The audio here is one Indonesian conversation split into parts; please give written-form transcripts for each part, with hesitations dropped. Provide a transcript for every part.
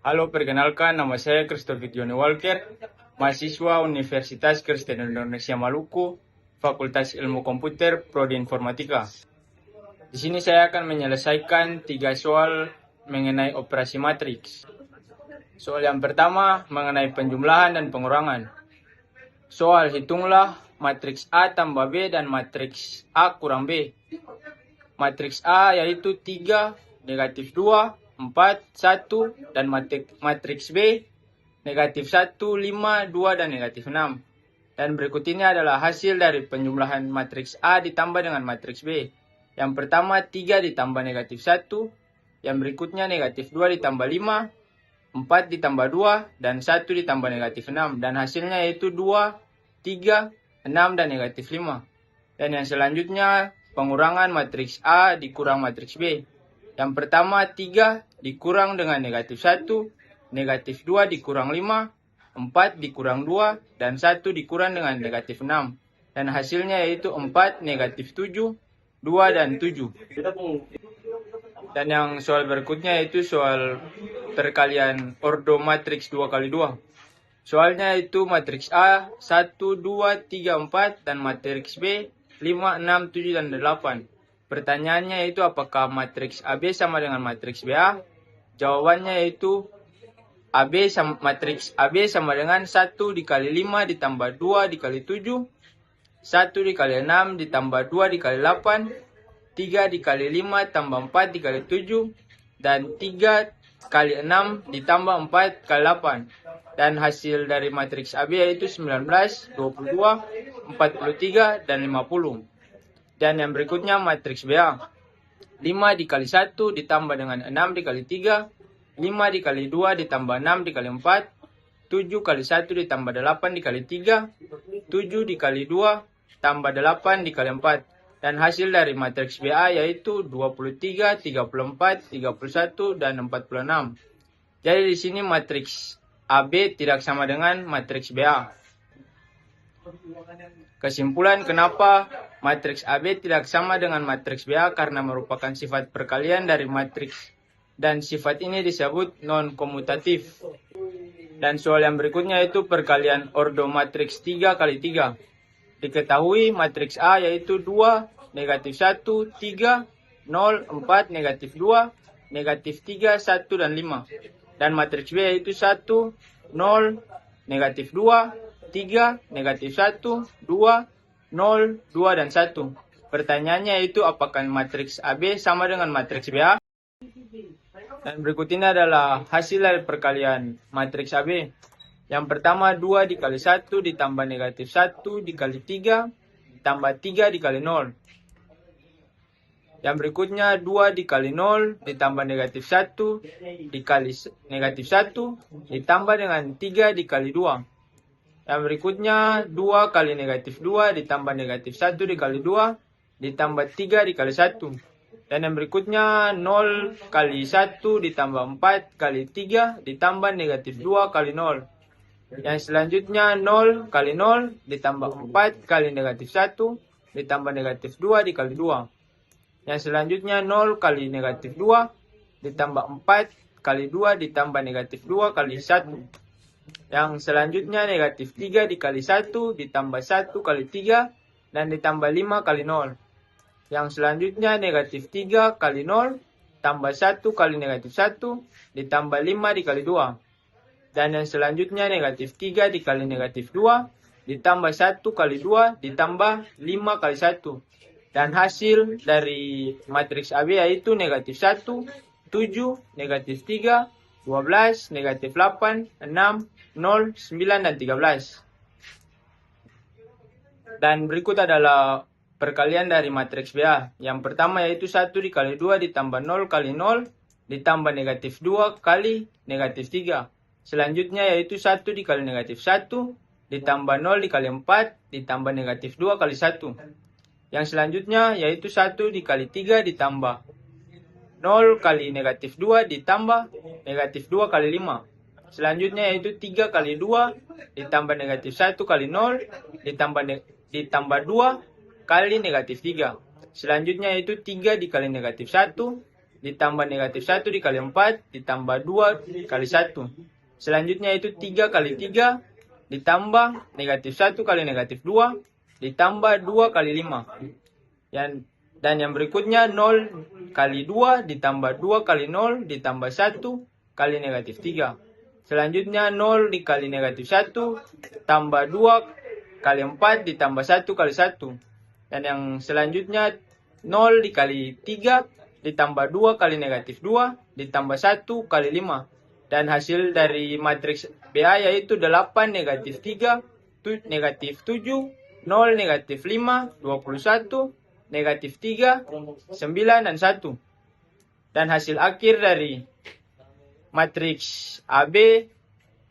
Halo, perkenalkan nama saya Christopher Johnny Walker, mahasiswa Universitas Kristen Indonesia Maluku, Fakultas Ilmu Komputer, Prodi Informatika. Di sini saya akan menyelesaikan 3 soal mengenai operasi matriks. Soal yang pertama mengenai penjumlahan dan pengurangan. Soal hitunglah matriks A tambah B dan matriks A kurang B. Matriks A yaitu 3, negatif 2, 4, 1, dan matriks B, negatif 1, 5, 2, dan negatif 6. Dan berikut ini adalah hasil dari penjumlahan matriks A ditambah dengan matriks B. Yang pertama 3 ditambah negatif 1, yang berikutnya negatif 2 ditambah 5, 4 ditambah 2, dan 1 ditambah negatif 6. Dan hasilnya yaitu 2, 3, 6, dan negatif 5. Dan yang selanjutnya pengurangan matriks A dikurang matriks B. Yang pertama 3 dikurang dengan negatif 1, negatif 2 dikurang 5, 4 dikurang 2, dan 1 dikurang dengan negatif 6. Dan hasilnya yaitu 4, negatif 7, 2, dan 7. Dan yang soal berikutnya yaitu soal perkalian ordo matriks 2 kali 2. Soalnya itu matriks A 1, 2, 3, 4, dan matriks B 5, 6, 7, dan 8. Pertanyaannya yaitu apakah matriks AB sama dengan matriks BA? Jawabannya yaitu matriks AB sama dengan 1 dikali 5 ditambah 2 dikali 7, 1 dikali 6 ditambah 2 dikali 8, 3 dikali 5 tambah 4 dikali 7, dan 3 kali 6 ditambah 4 kali 8. Dan hasil dari matriks AB yaitu 19, 22, 43, dan 50. Dan yang berikutnya matriks BA. 5 dikali 1 ditambah dengan 6 dikali 3, 5 dikali 2 ditambah 6 dikali 4, 7 kali 1 ditambah 8 dikali 3, 7 dikali 2 tambah 8 dikali 4. Dan hasil dari matriks BA yaitu 23, 34, 31, dan 46. Jadi di sini matriks AB tidak sama dengan matriks BA. Kesimpulan kenapa matriks AB tidak sama dengan matriks BA karena merupakan sifat perkalian dari matriks dan sifat ini disebut non-komutatif. Dan soal yang berikutnya yaitu perkalian ordo matriks 3 kali 3. Diketahui matriks A yaitu 2, negatif 1, 3, 0, 4, negatif 2, negatif 3, 1, dan 5. Dan matriks B yaitu 1, 0, negatif 2, 3, negatif 1, 2, 0, 2, dan 1. Pertanyaannya yaitu apakah matriks AB sama dengan matriks BA? Dan berikut ini adalah hasil dari perkalian matriks AB. Yang pertama 2 dikali 1 ditambah negatif 1 dikali 3 ditambah 3 dikali 0. Yang berikutnya 2 dikali 0 ditambah negatif 1 dikali negatif 1 ditambah dengan 3 dikali 2. Yang berikutnya 2 kali negatif 2 ditambah negatif 1 dikali 2 ditambah 3 dikali 1. Dan yang berikutnya 0 kali 1 ditambah 4 kali 3 ditambah negatif 2 kali 0. Yang selanjutnya 0 kali 0 ditambah 4 kali negatif 1 ditambah negatif 2 dikali 2. Yang selanjutnya 0 kali negatif 2 ditambah 4 kali 2 ditambah negatif 2 kali 1. Yang selanjutnya negatif 3 dikali 1 ditambah 1 kali 3 dan ditambah 5 kali 0. Yang selanjutnya negatif 3 kali 0 tambah 1 kali negatif 1 ditambah 5 dikali 2. Dan yang selanjutnya negatif 3 dikali negatif 2 ditambah 1 kali 2 ditambah 5 kali 1. Dan hasil dari matriks AB yaitu negatif 1, 7, negatif 3, 12, negatif 8, 6, 0, 9, dan 13. Dan berikut adalah perkalian dari matriks BA. Yang pertama yaitu 1 dikali 2 ditambah 0 kali 0 ditambah negatif 2 kali negatif 3. Selanjutnya yaitu 1 dikali negatif 1 ditambah 0 dikali 4 ditambah negatif 2 kali 1. Yang selanjutnya yaitu 1 dikali 3 ditambah 0 kali negatif 2 ditambah negatif 2 kali 5. Selanjutnya yaitu 3 kali 2 ditambah negatif 1 kali 0 ditambah 2 kali negatif 3. Selanjutnya yaitu 3 dikali negatif 1 ditambah negatif 1 dikali 4 ditambah 2 kali 1. Selanjutnya itu 3 kali 3 ditambah negatif 1 kali negatif 2 ditambah 2 kali 5. Dan yang berikutnya 0 kali 2 ditambah 2 kali 0 ditambah 1 kali negatif 3. Selanjutnya 0 dikali negatif 1 tambah 2 kali 4 ditambah 1 kali 1. Dan yang selanjutnya 0 dikali 3 ditambah 2 kali negatif 2 ditambah 1 kali 5. Dan hasil dari matriks BA yaitu 8 negatif 3 negatif 7 0 negatif 5 21 negatif 3 9 dan 1. Dan hasil akhir dari matriks AB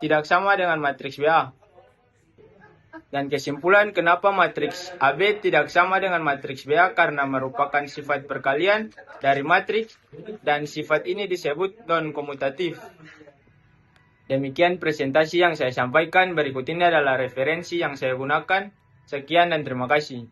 tidak sama dengan matriks BA. Dan kesimpulan kenapa matriks AB tidak sama dengan matriks BA karena merupakan sifat perkalian dari matriks dan sifat ini disebut non-komutatif. Demikian presentasi yang saya sampaikan, berikut ini adalah referensi yang saya gunakan. Sekian dan terima kasih.